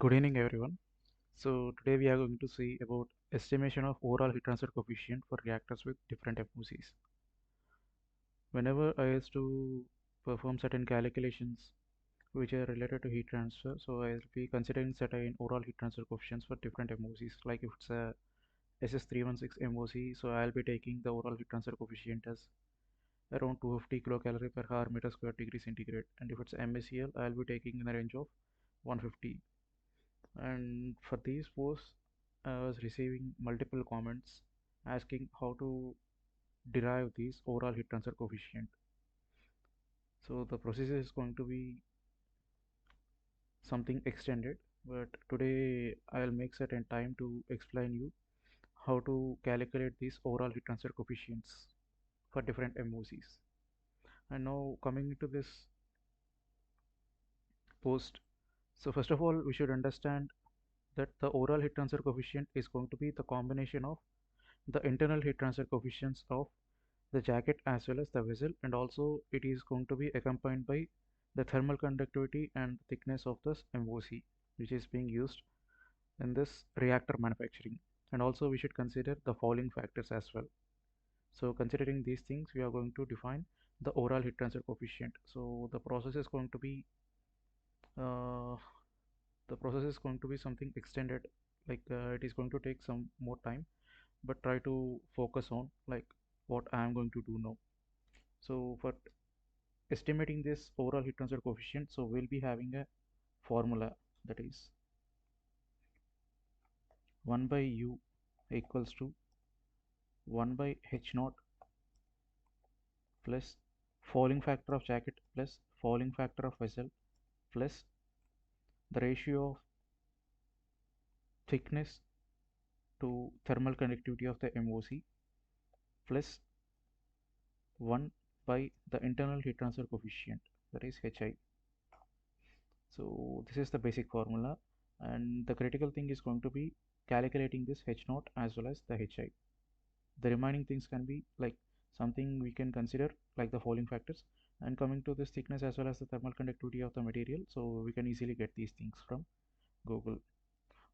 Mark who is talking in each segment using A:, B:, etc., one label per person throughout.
A: Good evening, everyone. So today we are going to see about estimation of overall heat transfer coefficient for reactors with different MOCs. Whenever I used to perform certain calculations which are related to heat transfer, so I'll be considering certain overall heat transfer coefficients for different MOCs. Like if it's a SS316 MOC, so I'll be taking the overall heat transfer coefficient as around 250 kilocalorie per hour meter square degree centigrade. And if it's MACL, I'll be taking in the range of 150. And for these posts, I was receiving multiple comments asking how to derive this overall heat transfer coefficient. So the process is going to be something extended, but today I'll make certain time to explain you how to calculate these overall heat transfer coefficients for different MOCs. And now coming into this post, so first of all we should understand that the overall heat transfer coefficient is going to be the combination of the internal heat transfer coefficients of the jacket as well as the vessel, and also it is going to be accompanied by the thermal conductivity and thickness of this MOC which is being used in this reactor manufacturing. And also we should consider the fouling factors as well. So considering these things, we are going to define the overall heat transfer coefficient. So uh, the process is going to be something extended, like it is going to take some more time, but try to focus on like what I am going to do now. So for estimating this overall heat transfer coefficient, so we'll be having a formula, that is 1 by u equals to 1 by h naught plus fouling factor of jacket plus fouling factor of vessel plus the ratio of thickness to thermal conductivity of the MOC plus 1 by the internal heat transfer coefficient, that is HI. So this is the basic formula, and the critical thing is going to be calculating this H naught as well as the HI. The remaining things can be like something we can consider like the fouling factors, and coming to this thickness as well as the thermal conductivity of the material, so we can easily get these things from Google,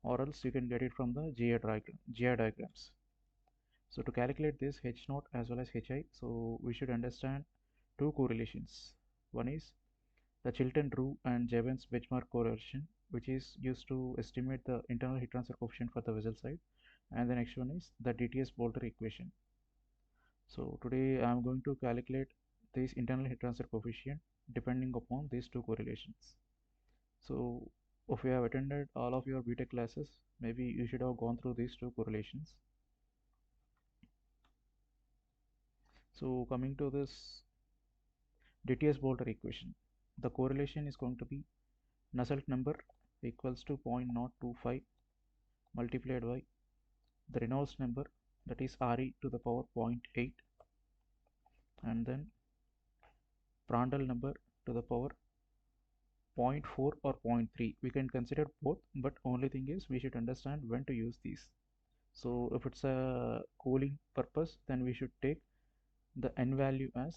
A: or else you can get it from the GI diagrams. So to calculate this H naught as well as HI, so we should understand two correlations. One is the Chilton-Drew and Jevons benchmark correlation, which is used to estimate the internal heat transfer coefficient for the vessel side, and the next one is the DTS-Boulter equation. So today I am going to calculate this internal heat transfer coefficient depending upon these two correlations. So if you have attended all of your BTech classes, maybe you should have gone through these two correlations. So coming to this DTS-Boulter equation, the correlation is going to be Nusselt number equals to 0.025 multiplied by the Reynolds number, that is Re to the power 0.8, and then Prandtl number to the power 0.4 or 0.3. We can consider both, but only thing is we should understand when to use these. So if it's a cooling purpose, then we should take the n value as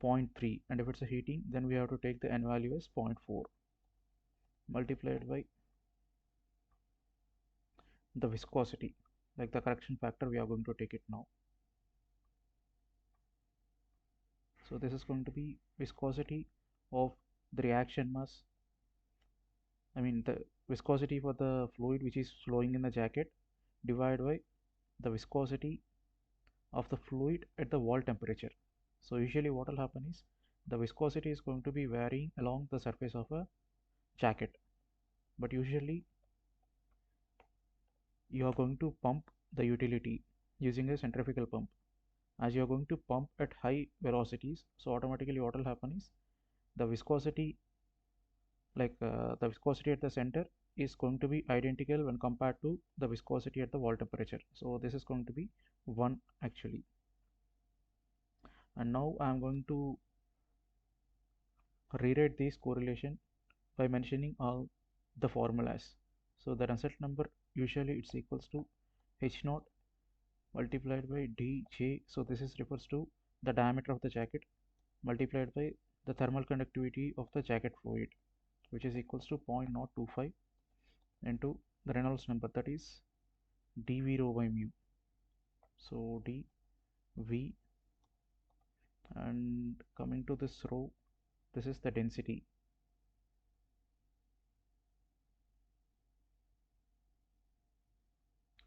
A: 0.3, and if it's a heating, then we have to take the n value as 0.4 multiplied by the viscosity, like the correction factor we are going to take it now. So this is going to be viscosity of the reaction mass, I mean the viscosity for the fluid which is flowing in the jacket divided by the viscosity of the fluid at the wall temperature. So usually what will happen is the viscosity is going to be varying along the surface of a jacket, but usually you are going to pump the utility using a centrifugal pump. As you are going to pump at high velocities, so automatically what will happen is the viscosity, the viscosity at the center is going to be identical when compared to the viscosity at the wall temperature. So this is going to be 1 actually. And now I am going to rewrite this correlation by mentioning all the formulas. So the Nusselt number usually it's equals to H naught multiplied by dj. So this is refers to the diameter of the jacket multiplied by the thermal conductivity of the jacket fluid, which is equals to 0.025 into the Reynolds number, that is dV rho by mu. So dV, and coming to this rho, this is the density.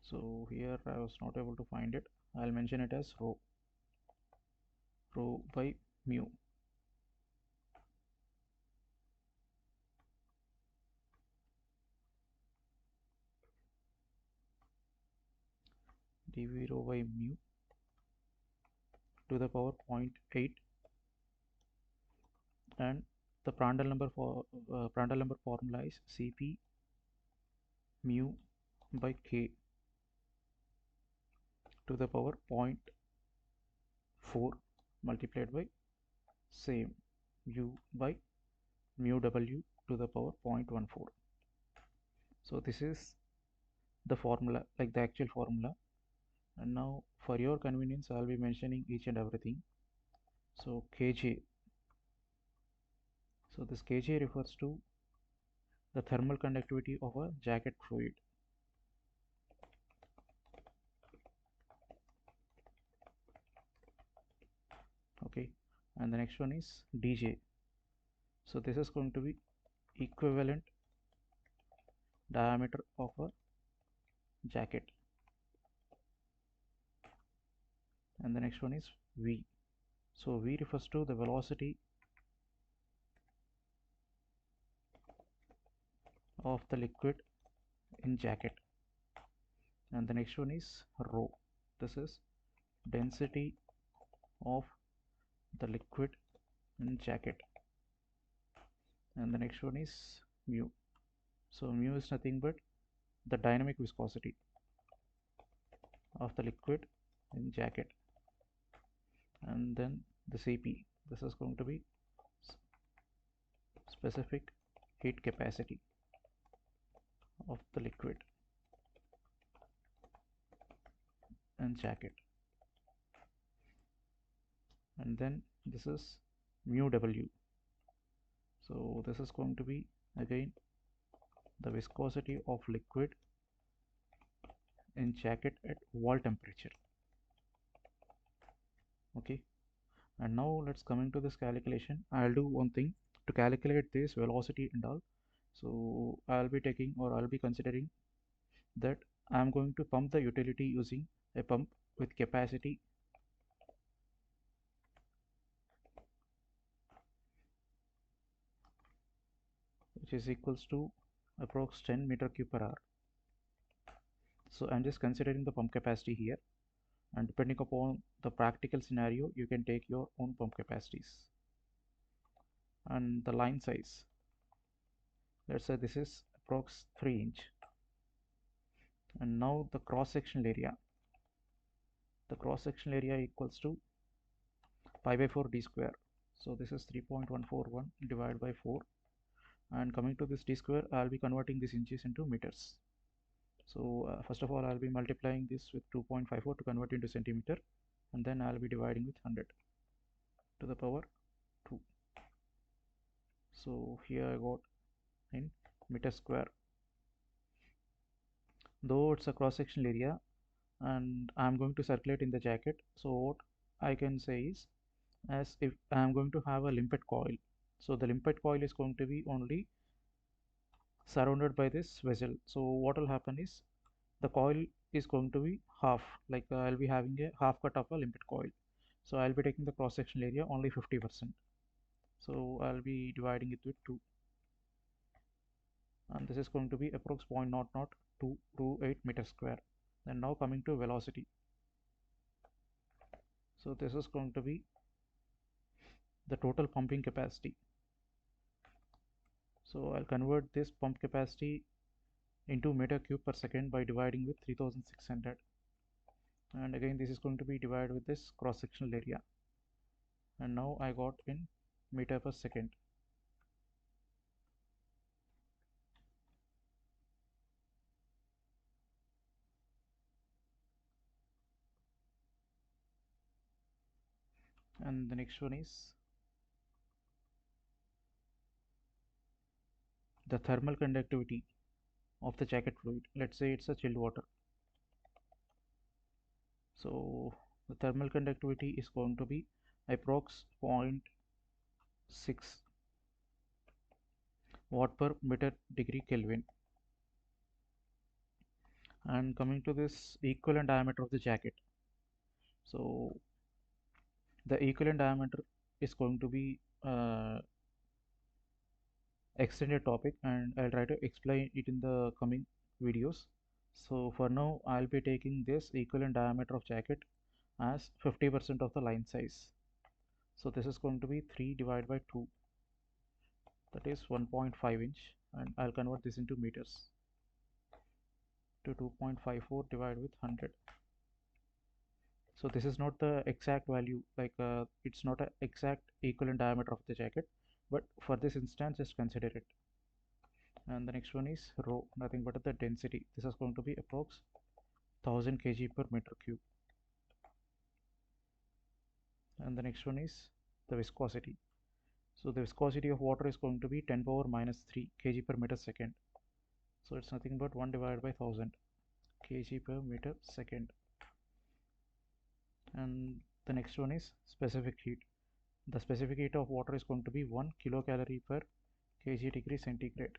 A: So here I was not able to find it. I'll mention it as rho by mu. dV rho by mu to the power 0.8, and the Prandtl number formula is Cp mu by K to the power 0.4 multiplied by same u by mu w to the power 0.14. So this is the formula, like the actual formula. And now for your convenience I'll be mentioning each and everything. So kj, so this kj refers to the thermal conductivity of a jacket fluid. Okay, and the next one is dj. So this is going to be equivalent diameter of a jacket. And the next one is v. So v refers to the velocity of the liquid in jacket. And the next one is rho. This is density of the liquid in jacket. And the next one is mu. So mu is nothing but the dynamic viscosity of the liquid in jacket. And then the Cp, this is going to be specific heat capacity of the liquid and jacket. And then this is mu w. So this is going to be again the viscosity of liquid in jacket at wall temperature. Okay, and now let's come into this calculation. I'll do one thing to calculate this velocity and all. So I'll be taking, or I'll be considering that I'm going to pump the utility using a pump with capacity which is equals to approx 10 meter cube per hour. So I'm just considering the pump capacity here, and depending upon the practical scenario you can take your own pump capacities. And the line size, let's say this is approx 3 inch. And now the cross sectional area, equals to pi by 4 d square. So this is 3.141 divided by 4, and coming to this d square I'll be converting this inches into meters. So first of all I'll be multiplying this with 2.54 to convert into centimeter, and then I'll be dividing with 100 to the power 2. So here I got in meter square. Though it's a cross sectional area and I'm going to circulate in the jacket, so what I can say is, as if I'm going to have a limpet coil, so the limpet coil is going to be only surrounded by this vessel. So what will happen is the coil is going to be half, like I'll be having a half cut of a limpet coil. So I'll be taking the cross sectional area only 50%. So I'll be dividing it with 2, and this is going to be approx 0.00228 meter square. And now coming to velocity, so this is going to be the total pumping capacity. So I'll convert this pump capacity into meter cube per second by dividing with 3600, and again this is going to be divided with this cross sectional area, and now I got in meter per second. And the next one is the thermal conductivity of the jacket fluid. Let's say it's a chilled water. So the thermal conductivity is going to be approx zero point 0.6 watt per meter degree Kelvin. And coming to this equivalent diameter of the jacket. So the equivalent diameter is going to be extended topic, and I'll try to explain it in the coming videos. So for now I'll be taking this equivalent diameter of jacket as 50% of the line size. So this is going to be 3 divided by 2, that is 1.5 inch, and I'll convert this into meters to 2.54 divided with 100. So this is not the exact value, like it's not an exact equivalent diameter of the jacket, but for this instance just consider it. And the next one is rho, nothing but the density. This is going to be approx 1000 kg per meter cube. And the next one is the viscosity. So the viscosity of water is going to be 10 power minus 3 kg per meter second. So it's nothing but 1 divided by 1000 kg per meter second. And the next one is specific heat. The specific heat of water is going to be 1 kilocalorie per kg degree centigrade.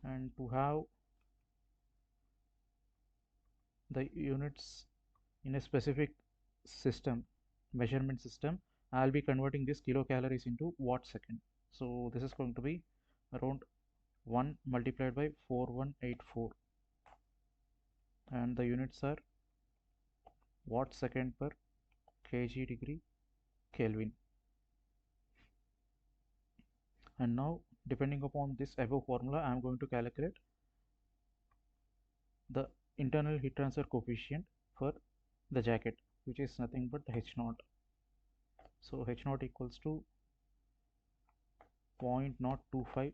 A: And to have the units in a specific system, measurement system, I'll be converting this kilocalories into watt second. So this is going to be around 1 multiplied by 4184, and the units are watt second per kg degree Kelvin. And now, depending upon this above formula, I am going to calculate the internal heat transfer coefficient for the jacket, which is nothing but H naught. So H naught equals to 0.025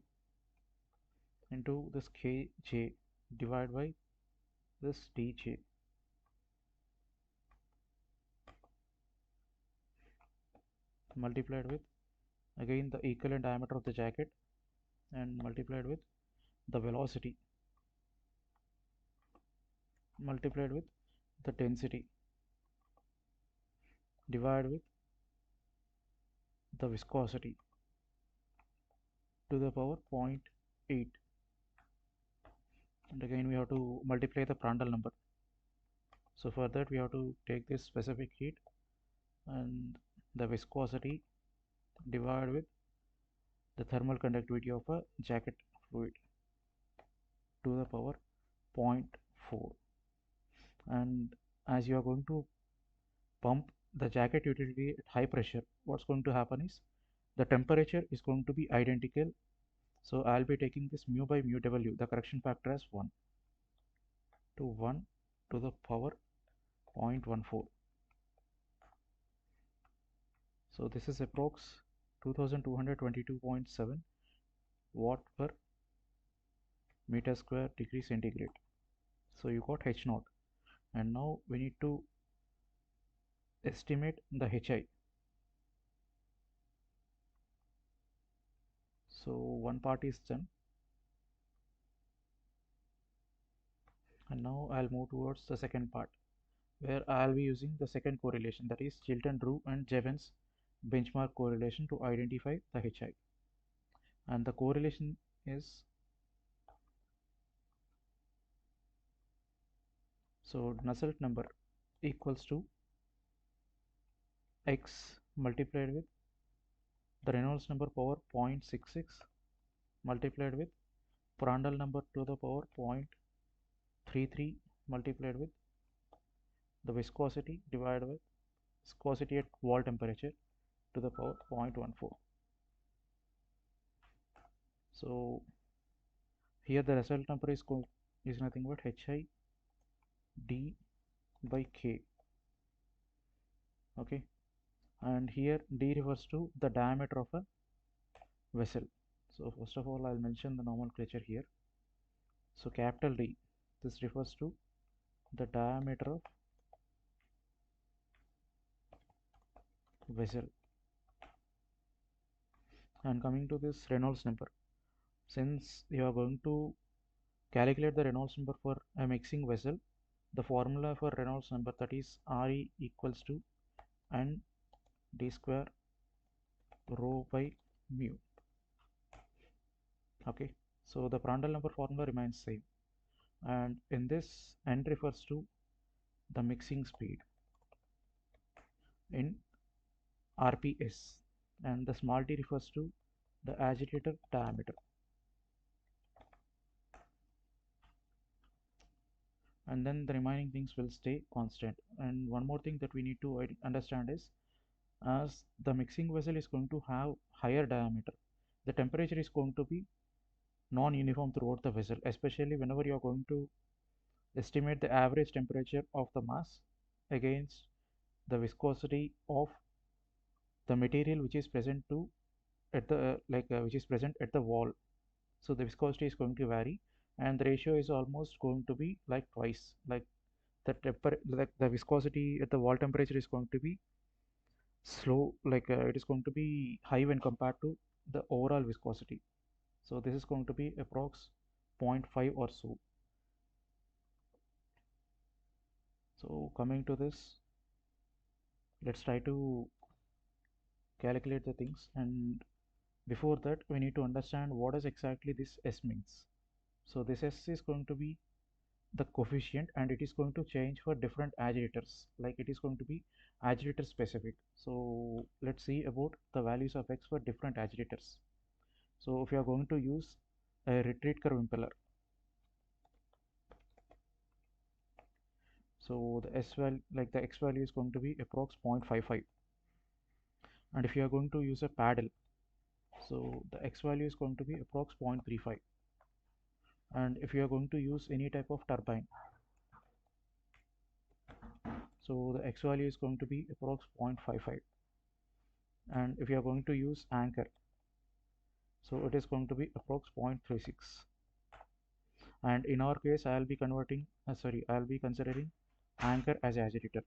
A: into this Kj divided by this Dj, multiplied with again the equivalent diameter of the jacket, and multiplied with the velocity, multiplied with the density, divided with the viscosity to the power 0.8. And again we have to multiply the Prandtl number. So for that we have to take this specific heat and the viscosity divided with the thermal conductivity of a jacket fluid to the power 0.4. And as you are going to pump the jacket utility at high pressure, what's going to happen is the temperature is going to be identical. So I'll be taking this mu by mu W, the correction factor, as 1 to 1 to the power 0.14. So this is approx 2222.7 watt per meter square degree centigrade. So you got H naught, and now we need to estimate the HI. So one part is done, and now I'll move towards the second part, where I'll be using the second correlation, that is Chilton Drew and Jevons benchmark correlation, to identify the HI. And the correlation is, so Nusselt number equals to X multiplied with the Reynolds number power 0.66 multiplied with Prandtl number to the power 0.33 multiplied with the viscosity divided with viscosity at wall temperature to the power 0.14. So here the result number is nothing but HI D by K. Okay, and here D refers to the diameter of a vessel. So first of all I'll mention the nomenclature here. So capital D, this refers to the diameter of vessel. And coming to this Reynolds number, since you are going to calculate the Reynolds number for a mixing vessel. The formula for Reynolds number, that is Re equals to N d square rho by mu. Okay, so the Prandtl number formula remains same, and in this N refers to the mixing speed in RPS, and the small t refers to the agitator diameter. And then the remaining things will stay constant. And one more thing that we need to understand is, as the mixing vessel is going to have higher diameter, the temperature is going to be non-uniform throughout the vessel, especially whenever you are going to estimate the average temperature of the mass against the viscosity of the material which is present to at the which is present at the wall. So the viscosity is going to vary, and the ratio is almost going to be like twice. Like the viscosity at the wall temperature is going to be slow, it is going to be high when compared to the overall viscosity. So this is going to be approx 0.5 or so. So coming to this, let's try to calculate the things, and before that we need to understand what is exactly this S means. So this S is going to be the coefficient, and it is going to change for different agitators, like it is going to be agitator specific. So let's see about the values of X for different agitators. So if you are going to use a retreat curve impeller, so the S value, like the X value, is going to be approx 0.55. And if you are going to use a paddle, so the X value is going to be approx 0.35. And if you are going to use any type of turbine, so the X value is going to be approx 0.55. And if you are going to use anchor, so it is going to be approx 0.36. And in our case, I'll be considering anchor as agitator.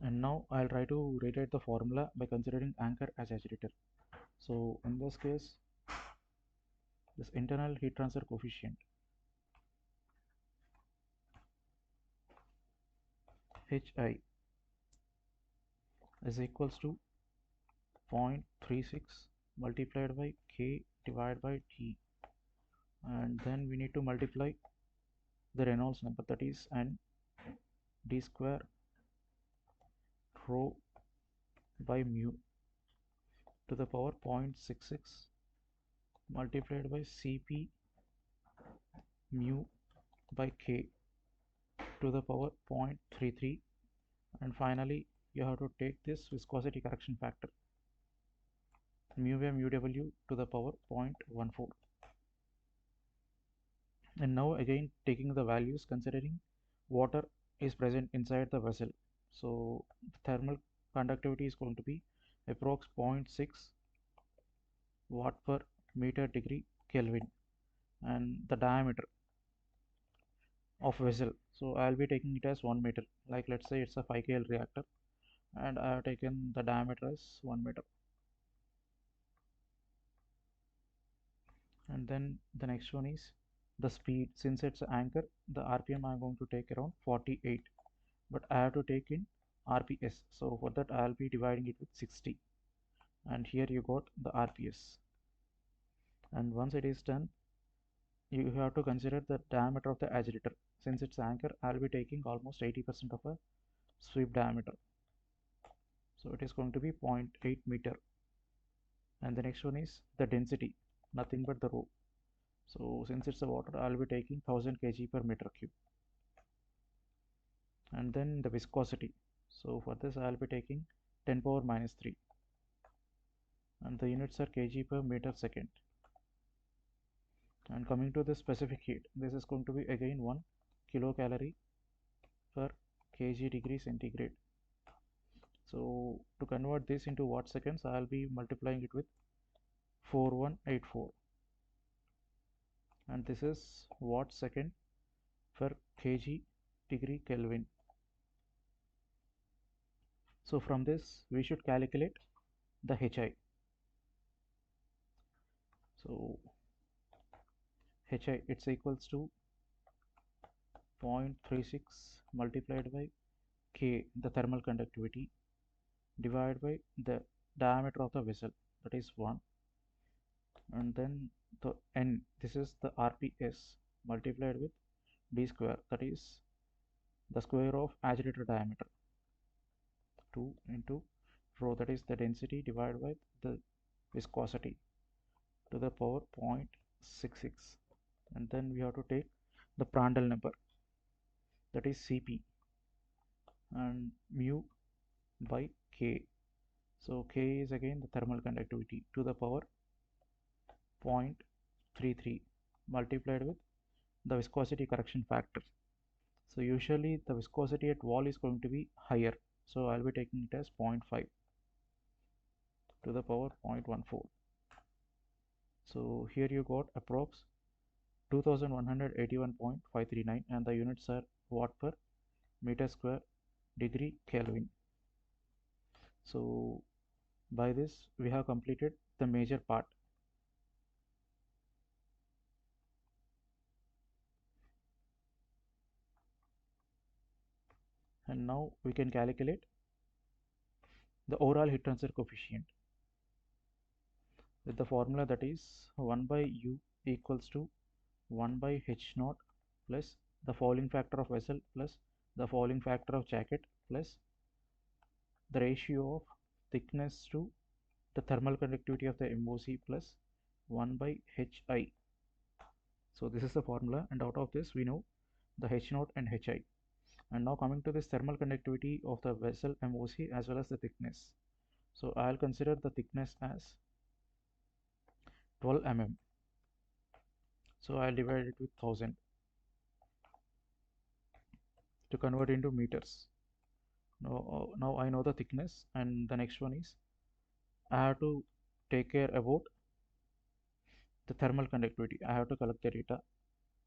A: And now I'll try to rewrite the formula by considering anchor as agitator. So in this case, this internal heat transfer coefficient Hi is equals to 0.36 multiplied by K divided by T, and then we need to multiply the Reynolds number, that is N d square rho by mu to the power 0.66 multiplied by Cp mu by K to the power 0.33, and finally you have to take this viscosity correction factor mu by mu w to the power 0.14. And now again taking the values, considering water is present inside the vessel, so the thermal conductivity is going to be approx 0.6 watt per meter degree Kelvin, and the diameter of vessel, so I'll be taking it as 1 meter. Like let's say it's a 5 kL reactor, and I have taken the diameter as 1 meter. And then the next one is the speed. Since it's an anchor, the RPM I'm going to take around 48, but I have to take in RPS, so for that I'll be dividing it with 60, and here you got the RPS. And once it is done, you have to consider the diameter of the agitator. Since it's anchor, I'll be taking almost 80% of a sweep diameter, so it is going to be 0.8 meter. And the next one is the density, nothing but the rho. So since it's a water, I'll be taking 1000 kg per meter cube. And then the viscosity, so for this I'll be taking 10 power minus 3, and the units are kg per meter second. And coming to the specific heat, this is going to be again 1 kilocalorie per kg degree centigrade. So to convert this into watt seconds, I'll be multiplying it with 4184, and this is watt second per kg degree Kelvin. So from this we should calculate the Hi. So Hi, it's equals to 0.36 multiplied by K, the thermal conductivity, divided by the diameter of the vessel, that is 1, and then the N, this is the RPS, multiplied with D square, that is the square of agitator diameter, 2 into rho, that is the density, divided by the viscosity, to the power 0.66. And then we have to take the Prandtl number, that is Cp, and mu by K. So K is again the thermal conductivity, to the power 0.33 multiplied with the viscosity correction factor. So usually the viscosity at wall is going to be higher, so I'll be taking it as 0.5 to the power 0.14. So here you got approx 2181.539, and the units are watt per meter square degree Kelvin. So by this we have completed the major part, and now we can calculate the overall heat transfer coefficient with the formula, that is 1 by U equals to 1 by H naught plus the fouling factor of vessel plus the fouling factor of jacket plus the ratio of thickness to the thermal conductivity of the MOC plus 1 by Hi. So this is the formula, and out of this we know the H naught and Hi. And now coming to this thermal conductivity of the vessel MOC as well as the thickness. So I'll consider the thickness as 12 mm. So I'll divide it with 1000 to convert into meters. Now I know the thickness, and the next one is I have to take care about the thermal conductivity. I have to collect the data,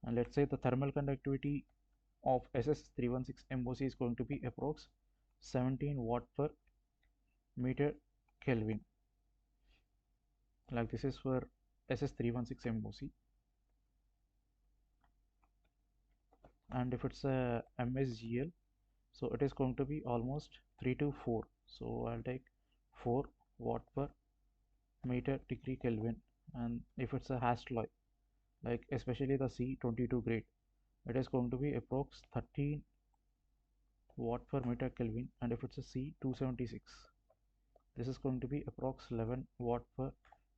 A: and let's say the thermal conductivity of SS316 MOC is going to be approx 17 watt per meter Kelvin. Like this is for SS316 MOC, and if it's a MSGL, so it is going to be almost 3 to 4. So I'll take 4 watt per meter degree Kelvin. And if it's a Hastelloy, like especially the C22 grade, it is going to be approx 13 watt per meter Kelvin. And if it's a C276, this is going to be approx 11 watt per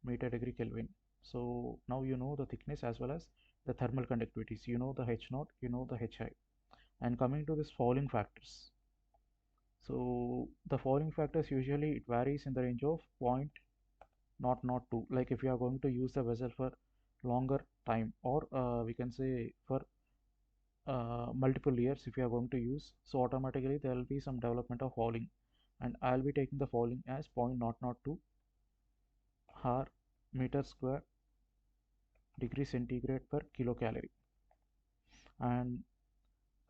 A: meter degree Kelvin. So now you know the thickness as well as the thermal conductivities. You know the H naught, you know the Hi. And coming to this fouling factors, so the fouling factors usually it varies in the range of point not 2. Like if you are going to use the vessel for longer time, or we can say for multiple years if you are going to use, so automatically there will be some development of fouling, and I'll be taking the fouling as 0.002 har meter square degree centigrade per kilocalorie, and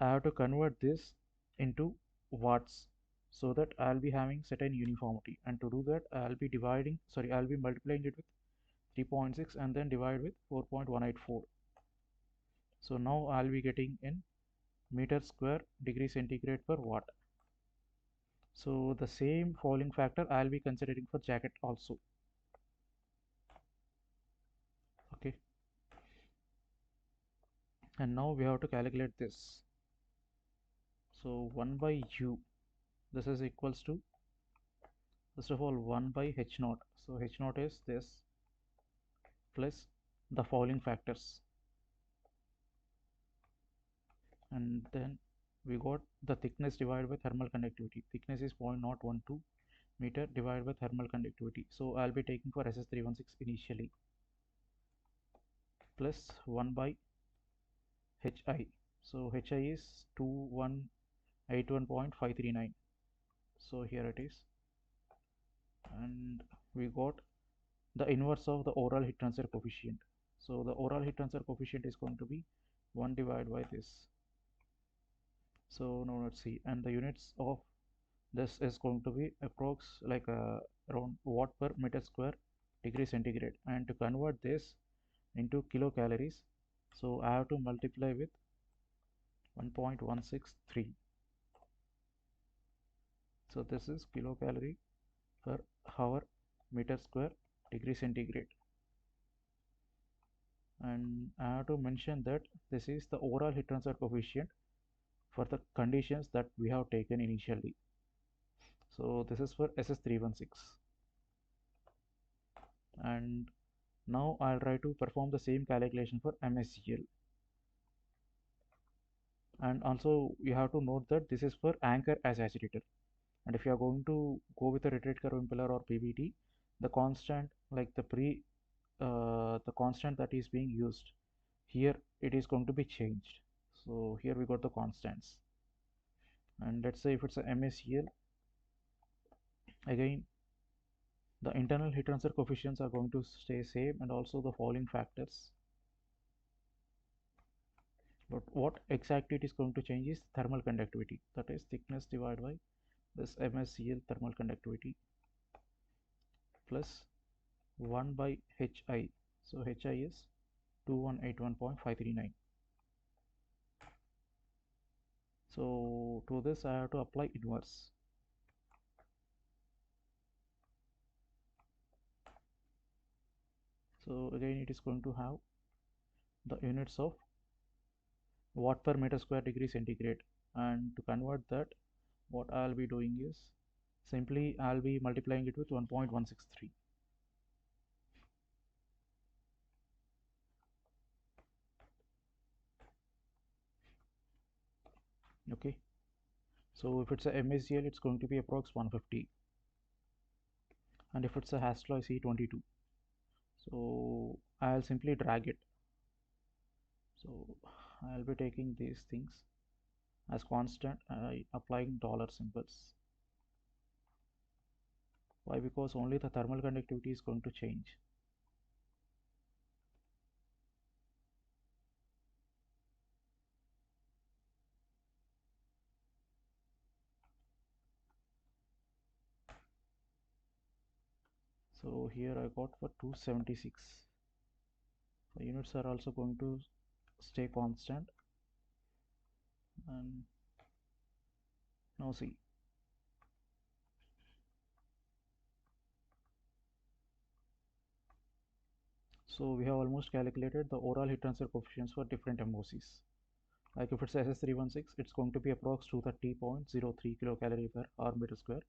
A: I have to convert this into watts so that I'll be having certain uniformity. And to do that I'll be multiplying it with 3.6 and then divide with 4.184. So now I'll be getting in meter square degree centigrade per watt. So the same fouling factor I'll be considering for jacket also. Okay, and now we have to calculate this. So 1 by U, this is equals to, first of all, 1 by H naught. So H naught is this plus the fouling factors, and then we got the thickness divided by thermal conductivity. Thickness is 0.012 meter divided by thermal conductivity. So I'll be taking for SS316 initially plus 1 by Hi. So Hi is 2181.539. So here it is, and we got the inverse of the overall heat transfer coefficient. So the overall heat transfer coefficient is going to be 1 divided by this. So now let's see, and the units of this is going to be approx like around watt per meter square degree centigrade. And to convert this into kilocalories, So I have to multiply with 1.163. So this is kilocalorie per hour meter square degree centigrade. And I have to mention that this is the overall heat transfer coefficient for the conditions that we have taken initially. So this is for SS316. And now I'll try to perform the same calculation for MSCL. And also you have to note that this is for anchor as agitator. And if you are going to go with a retreat curve impeller or PBT, the constant, like the constant that is being used here, it is going to be changed. So here we got the constants. And let's say if it's a MACL, again the internal heat transfer coefficients are going to stay same, and also the fouling factors. But what exactly it is going to change is thermal conductivity, that is thickness divided by this MSCL thermal conductivity plus 1 by HI. So HI is 2181.539. So to this I have to apply inverse. So again it is going to have the units of watt per meter square degree centigrade, and to convert that, what I'll be doing is simply I'll be multiplying it with 1.163. Okay, so if it's a MACL, it's going to be approx 150, and if it's a Hastelloy C22, so I'll simply drag it. So I'll be taking these things as constant, applying dollar symbols. Why? Because only the thermal conductivity is going to change. So here I got for 276. The units are also going to stay constant. And now see, so we have almost calculated the overall heat transfer coefficients for different MOCs. Like if it's SS316, it's going to be approx 230.03 kilocalorie per hour meter square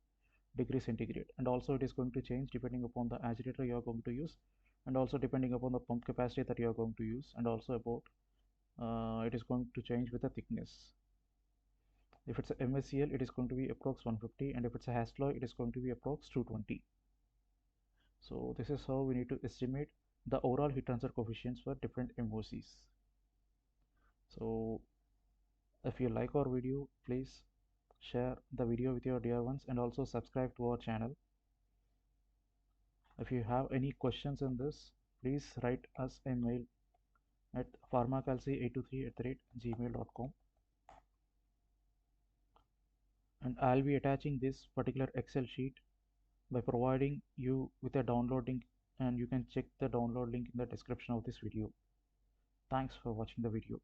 A: degree centigrade, and also it is going to change depending upon the agitator you are going to use, and also depending upon the pump capacity that you are going to use, and also about it is going to change with the thickness. If it's a MSCL, it is going to be approx 150, and if it's a Hastelloy, it is going to be approx 220. So this is how we need to estimate the overall heat transfer coefficients for different MOCs. So if you like our video, please share the video with your dear ones, and also subscribe to our channel. If you have any questions in this, please write us a mail at pharmacalci823@gmail.com, and I'll be attaching this particular Excel sheet by providing you with a download link, and you can check the download link in the description of this video. Thanks for watching the video.